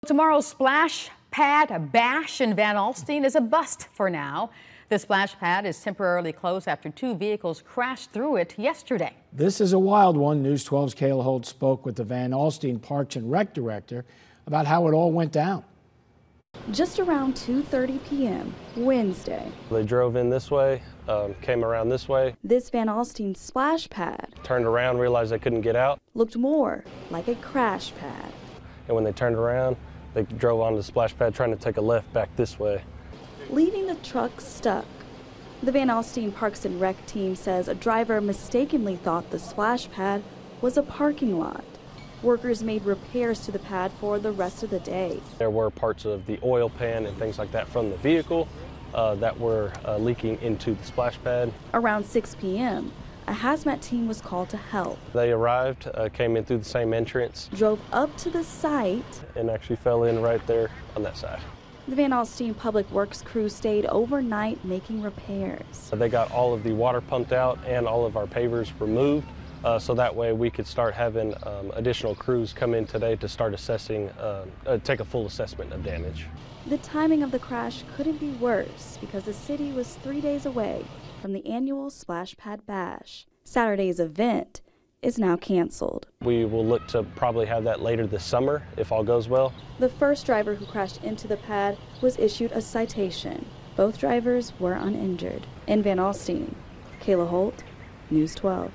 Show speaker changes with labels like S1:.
S1: Tomorrow's Splash Pad Bash in Van Alstyne is a bust for now. The splash pad is temporarily closed after two vehicles crashed through it yesterday.
S2: This is a wild one. News 12's Kayla Holt spoke with the Van Alstyne Parks and Rec director about how it all went down.
S3: Just around 2:30 p.m. Wednesday.
S4: They drove in this way, came around this way.
S3: This Van Alstyne splash pad
S4: Turned around, realized they couldn't get out.
S3: looked more like a crash pad.
S4: And when they turned around, they drove onto the splash pad trying to take a left back this way.
S3: Leaving the truck stuck. The Van Alstyne Parks and Rec team says a driver mistakenly thought the splash pad was a parking lot. Workers made repairs to the pad for the rest of the day.
S4: There were parts of the oil pan and things like that from the vehicle that were leaking into the splash pad.
S3: Around 6 p.m., a hazmat team was called to help.
S4: They arrived, came in through the same entrance.
S3: Drove up to the site.
S4: And actually fell in right there on that side.
S3: The Van Alstyne Public Works crew stayed overnight making repairs.
S4: They got all of the water pumped out and all of our pavers removed. So that way we could start having additional crews come in today to start assessing, take a full assessment of damage.
S3: The timing of the crash couldn't be worse because the city was 3 days away from the annual Splash Pad Bash. Saturday's event is now canceled.
S4: We will look to probably have that later this summer if all goes well.
S3: The first driver who crashed into the pad was issued a citation. Both drivers were uninjured. In Van Alstyne, Kayla Holt, News 12.